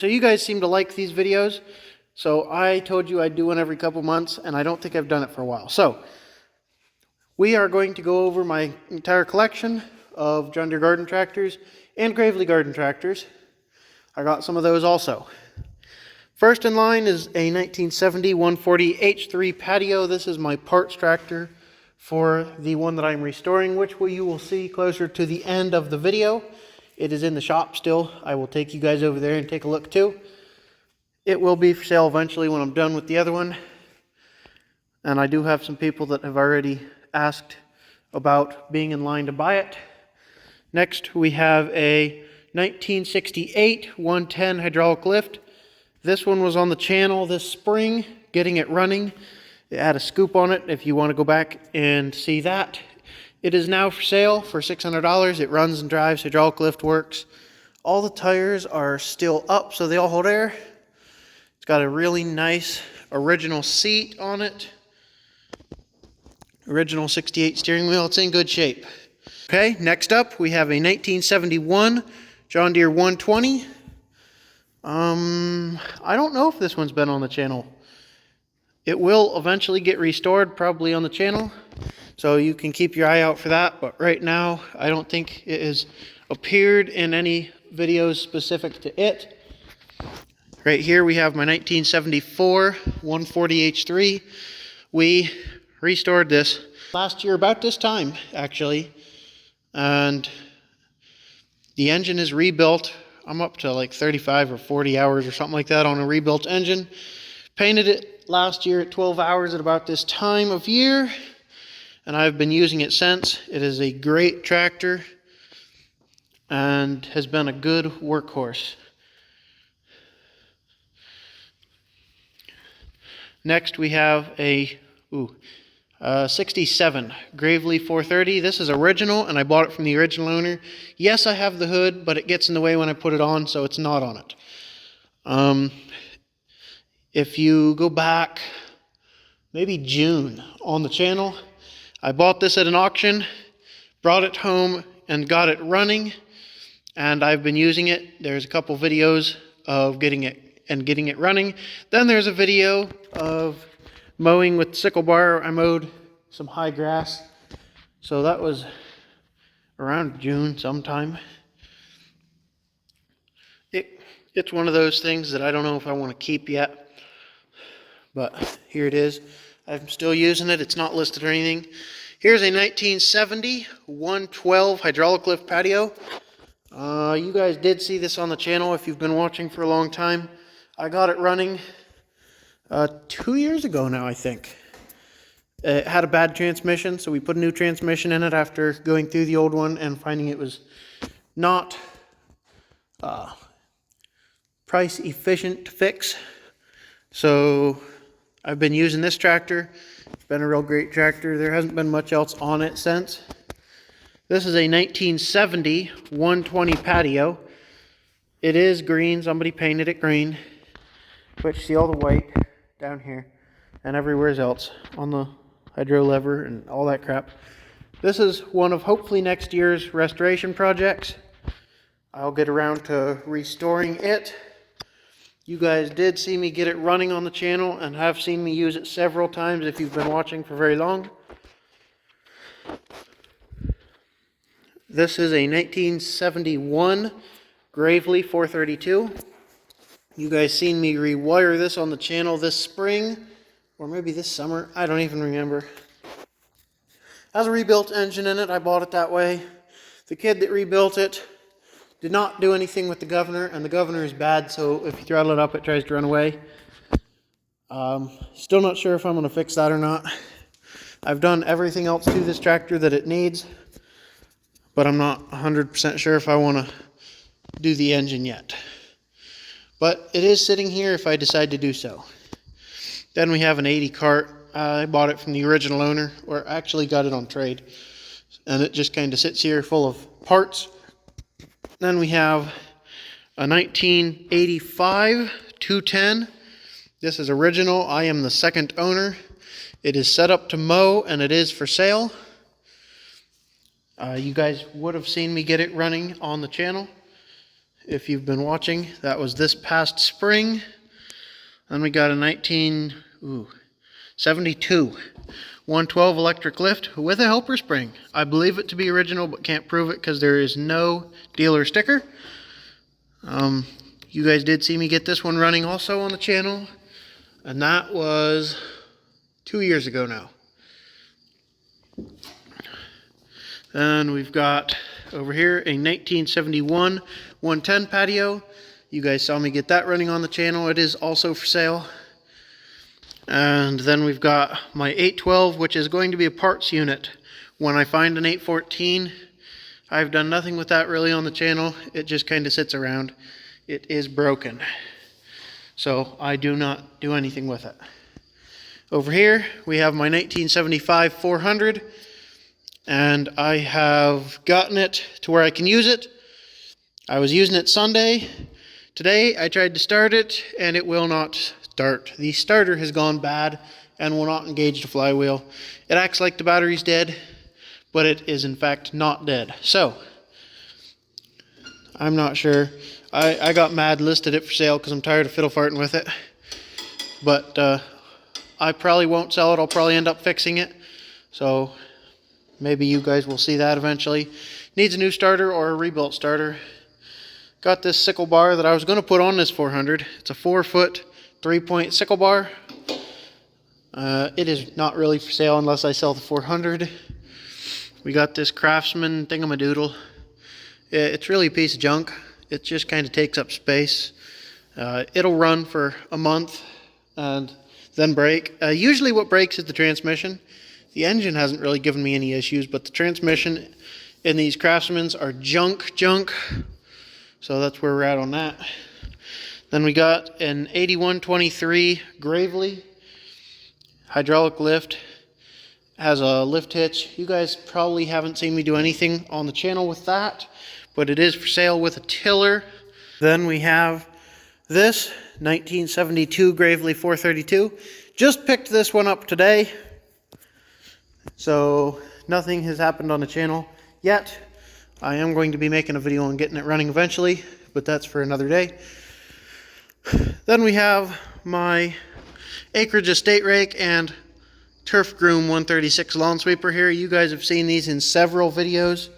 So you guys seem to like these videos. So I told you I'd do one every couple months, and I don't think I've done it for a while. So we are going to go over my entire collection of John Deere garden tractors and Gravely garden tractors. I got some of those also. First in line is a 1970 140 H3 patio. This is my parts tractor for the one that I'm restoring, which you will see closer to the end of the video. It is in the shop still. I will take you guys over there and take a look too. It will be for sale eventually when I'm done with the other one. And I do have some people that have already asked about being in line to buy it. Next we have a 1968 110 hydraulic lift. This one was on the channel this spring, getting it running. It had a scoop on it if you want to go back and see that. It is now for sale for $600. It runs and drives, hydraulic lift works. All the tires are still up, so they all hold air. It's got a really nice original seat on it. Original 68 steering wheel. It's in good shape. Okay, next up we have a 1971 John Deere 120. I don't know if this one's been on the channel. It will eventually get restored, probably on the channel. So you can keep your eye out for that, but right now I don't think it has appeared in any videos specific to it. Right here we have my 1974 140 H3. We restored this last year about this time actually, and the engine is rebuilt. I'm up to like 35 or 40 hours or something like that on a rebuilt engine. Painted it last year at 12 hours at about this time of year, and I've been using it since. It is a great tractor and has been a good workhorse. Next we have a 67 Gravely 430. This is original, and I bought it from the original owner. Yes, I have the hood, but it gets in the way when I put it on, so it's not on it. If you go back maybe June on the channel, I bought this at an auction, brought it home and got it running, and I've been using it. There's a couple videos of getting it running. Then there's a video of mowing with sickle bar. I mowed some high grass, so that was around June sometime. It's one of those things that I don't know if I want to keep yet, but here it is. I'm still using it. It's not listed or anything. Here's a 1970 112 hydraulic lift patio. You guys did see this on the channel if you've been watching for a long time. I got it running 2 years ago now, I think. It had a bad transmission, so we put a new transmission in it after going through the old one and finding it was not price efficient to fix. So I've been using this tractor. It's been a real great tractor. There hasn't been much else on it since. This is a 1970 120 patio. It is green. Somebody painted it green. But you see all the white down here and everywhere else on the hydro lever and all that crap. This is one of hopefully next year's restoration projects. I'll get around to restoring it. You guys did see me get it running on the channel and have seen me use it several times if you've been watching for very long. This is a 1971 Gravely 432. You guys seen me rewire this on the channel this spring, or maybe this summer, I don't even remember. Has a rebuilt engine in it. I bought it that way. The kid that rebuilt it did not do anything with the governor, and the governor is bad, so if you throttle it up, it tries to run away. Still not sure if I'm going to fix that or not. I've done everything else to this tractor that it needs, but I'm not 100% sure if I want to do the engine yet. But it is sitting here if I decide to do so. Then we have an 80 cart. I bought it from the original owner, or actually got it on trade. And it just kind of sits here full of parts. Then we have a 1985 210. This is original. I am the second owner. It is set up to mow, and it is for sale. You guys would have seen me get it running on the channel. if you've been watching. That was this past spring. Then we got a 1972 112 electric lift with a helper spring. I believe it to be original, but can't prove it because there is no dealer sticker. You guys did see me get this one running also on the channel, and that was 2 years ago now. Then we've got over here a 1971 110 patio. You guys saw me get that running on the channel. It is also for sale. And then we've got my 812, which is going to be a parts unit. When I find an 814, I've done nothing with that really on the channel. It just kind of sits around. It is broken, so I do not do anything with it. Over here we have my 1975 400, and I have gotten it to where I can use it. I was using it Sunday. Today I tried to start it and it will not start. The starter has gone bad and will not engage the flywheel. It acts like the battery's dead, but it is in fact not dead. So I'm not sure. I got mad, listed it for sale because I'm tired of fiddle farting with it. But I probably won't sell it. I'll probably end up fixing it. So maybe you guys will see that eventually. Needs a new starter or a rebuilt starter. Got this sickle bar that I was going to put on this 400. It's a 4-foot 3-point sickle bar. It is not really for sale unless I sell the 400. We got this Craftsman thingamadoodle. It's really a piece of junk. It just kind of takes up space. It'll run for a month and then break. Usually what breaks is the transmission. The engine hasn't really given me any issues, but the transmission in these Craftsmans are junk. So that's where we're at on that. Then we got an 8123 Gravely hydraulic lift. Has a lift hitch. You guys probably haven't seen me do anything on the channel with that, but it is for sale with a tiller. Then we have this 1972 Gravely 432. Just picked this one up today, so nothing has happened on the channel yet. I am going to be making a video on getting it running eventually, but that's for another day. Then we have my acreage estate rake and turf groom 136 lawn sweeper here. You guys have seen these in several videos.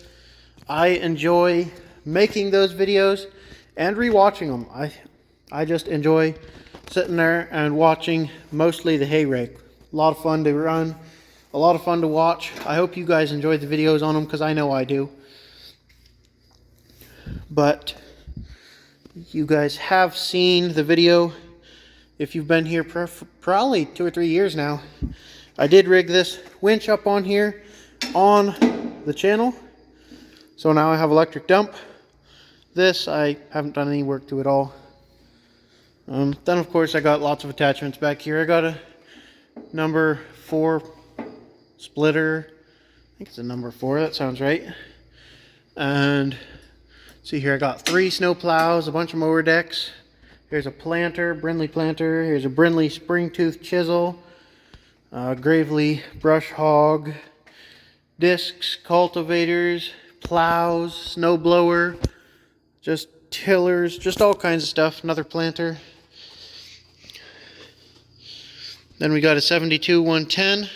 I enjoy making those videos and rewatching them. I just enjoy sitting there and watching mostly the hay rake. A lot of fun to run, a lot of fun to watch. I hope you guys enjoyed the videos on them because I know I do. But you guys have seen the video if you've been here probably 2 or 3 years now. I did rig this winch up on here on the channel. So now I have electric dump. This I haven't done any work to at all. Then of course I got lots of attachments back here. I got a number 4 splitter. I think it's a number 4, that sounds right. And see here, I got 3 snow plows, a bunch of mower decks. Here's a planter, Brindley planter. Here's a Brindley spring tooth chisel. Gravely brush hog. Discs, cultivators, plows, snow blower, just tillers, just all kinds of stuff. Another planter. Then we got a 72 110.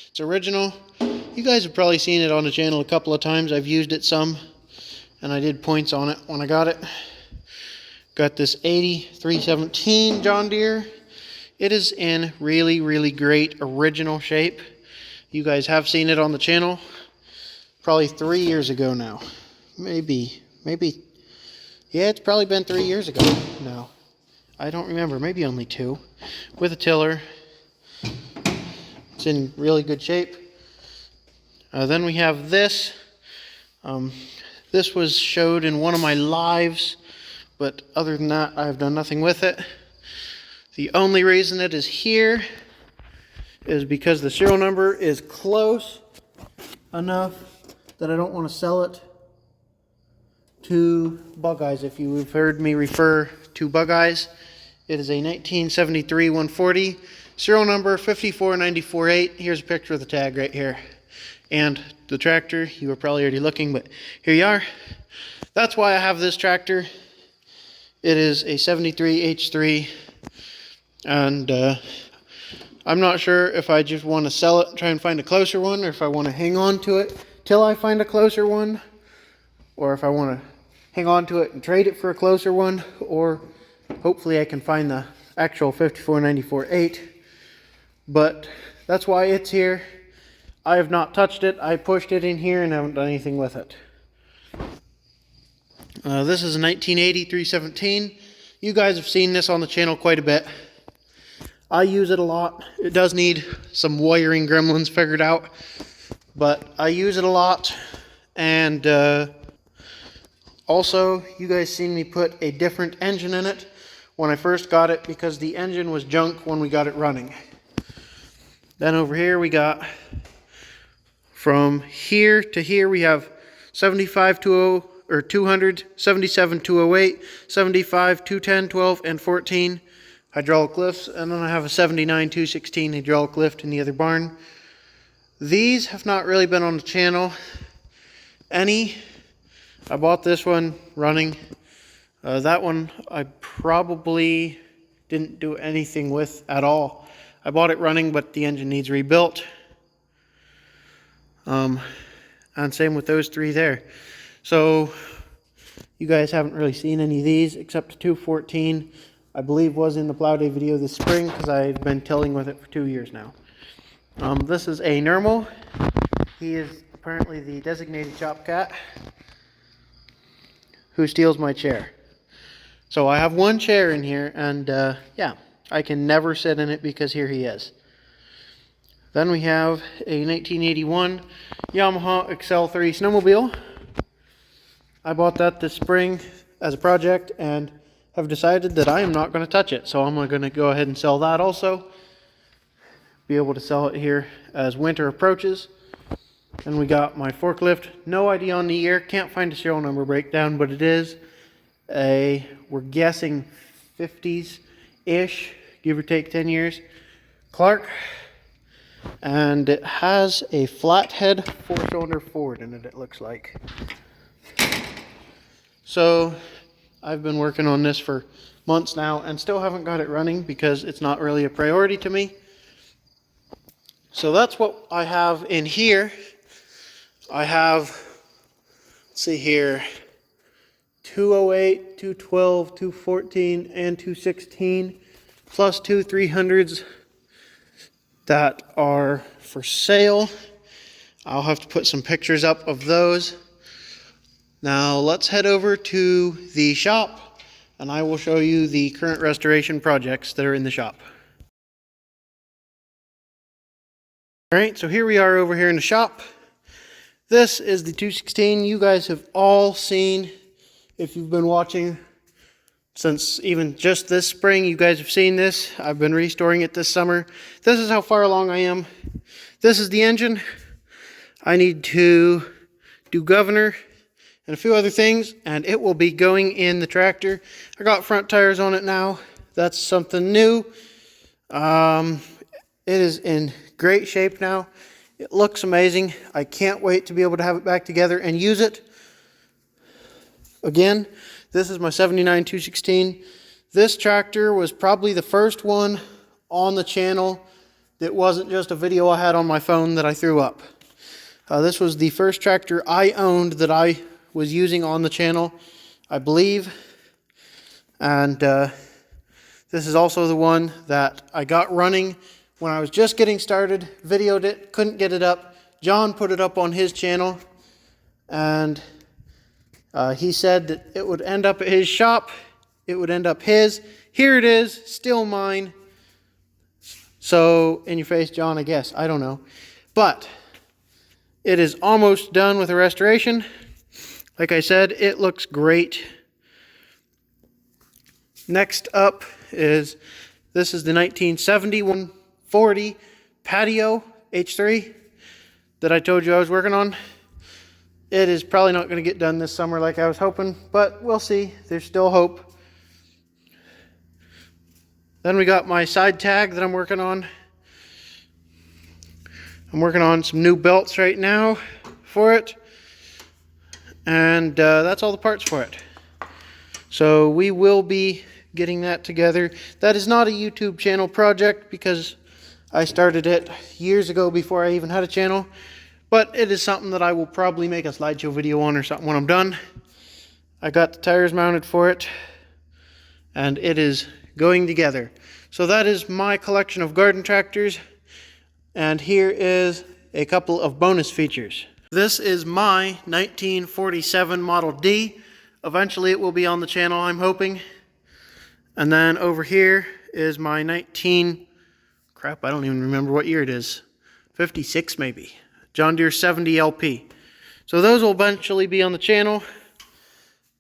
It's original. You guys have probably seen it on the channel a couple of times. I've used it some, and I did points on it when I got it. Got this 80 317 John Deere. It is in really great original shape. You guys have seen it on the channel probably 3 years ago now. Maybe. Yeah, it's probably been 3 years ago now. I don't remember, maybe only 2. With a tiller. It's in really good shape. Then we have this. This was showed in one of my lives, but other than that, I have done nothing with it. The only reason it is here is because the serial number is close enough that I don't want to sell it to Bug Eyes. If you've heard me refer to Bug Eyes, it is a 1973 140, serial number 54948. Here's a picture of the tag right here. And the tractor, you were probably already looking, but here you are. That's why I have this tractor. It is a 73 H3, and I'm not sure if I just want to sell it and try and find a closer one, or if I want to hang on to it till I find a closer one, or if I want to hang on to it and trade it for a closer one, or hopefully I can find the actual 5494-8. But that's why it's here. I have not touched it. I pushed it in here and haven't done anything with it. This is a 1980 317. You guys have seen this on the channel quite a bit. I use it a lot. It does need some wiring gremlins figured out, but I use it a lot. And also, you guys seen me put a different engine in it when I first got it, because the engine was junk when we got it running. Then over here we got, from here to here, we have 75 or 200, 77 208, 75 210, 12, and 14 hydraulic lifts, and then I have a 79 216 hydraulic lift in the other barn. These have not really been on the channel any. I bought this one running. That one I probably didn't do anything with at all. I bought it running, but the engine needs rebuilt. And same with those three there. So you guys haven't really seen any of these except the 214. I believe was in the plow day video this spring, because I've been tilling with it for 2 years now. This is a Normal. He is apparently the designated shop cat who steals my chair. So I have one chair in here, and yeah, I can never sit in it because here he is. Then we have a 1981 Yamaha XL3 snowmobile. I bought that this spring as a project and have decided that I am not going to touch it. So I'm going to go ahead and sell that also. Be able to sell it here as winter approaches. And we got my forklift. No idea on the year. Can't find a serial number breakdown, but it is a, we're guessing 50s-ish, give or take 10 years, Clark. And it has a flathead 4-cylinder Ford in it, it looks like. So I've been working on this for months now and still haven't got it running because it's not really a priority to me. So that's what I have in here. I have, let's see here, 208, 212, 214, and 216, plus 2 300s that are for sale. I'll have to put some pictures up of those. Now let's head over to the shop and I will show you the current restoration projects that are in the shop. Alright, so here we are over here in the shop. This is the 216. You guys have all seen, if you've been watching since even just this spring, you guys have seen this. I've been restoring it this summer. This is how far along I am. This is the engine. I need to do governor and a few other things, and it will be going in the tractor. I got front tires on it now. That's something new. It is in great shape now. It looks amazing. I can't wait to be able to have it back together and use it. Again, this is my 79 216. This tractor was probably the first one on the channel that wasn't just a video I had on my phone that I threw up. This was the first tractor I owned that I was using on the channel, I believe. And this is also the one that I got running when I was just getting started, videoed it, couldn't get it up. John put it up on his channel, and he said that it would end up at his shop. It would end up his. Here it is, still mine. So, in your face, John, I guess. I don't know. But it is almost done with the restoration. Like I said, it looks great. Next up is, this is the 1970 140 patio H3 that I told you I was working on. It is probably not going to get done this summer like I was hoping, but we'll see. There's still hope. Then we got my side tag that I'm working on. I'm working on some new belts right now for it. And that's all the parts for it. So we will be getting that together. That is not a YouTube channel project because I started it years ago before I even had a channel, but it is something that I will probably make a slideshow video on or something when I'm done. I got the tires mounted for it, and it is going together. So that is my collection of garden tractors, and here is a couple of bonus features. This is my 1947 Model D. Eventually it will be on the channel, I'm hoping. And then over here is my I don't even remember what year it is. 56 maybe. John Deere 70 LP. So those will eventually be on the channel.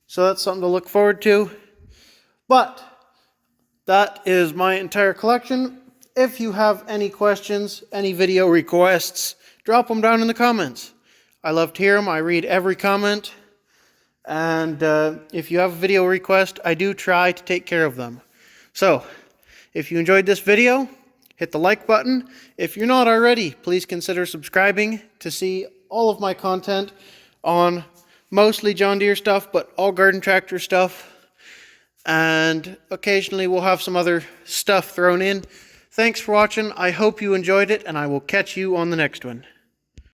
So that's something to look forward to. But that is my entire collection. If you have any questions, any video requests, drop them down in the comments. I love to hear them. I read every comment. And if you have a video request, I do try to take care of them. So, if you enjoyed this video, hit the like button. If you're not already, please consider subscribing to see all of my content on mostly John Deere stuff, but all garden tractor stuff. And occasionally we'll have some other stuff thrown in. Thanks for watching. I hope you enjoyed it, and I will catch you on the next one.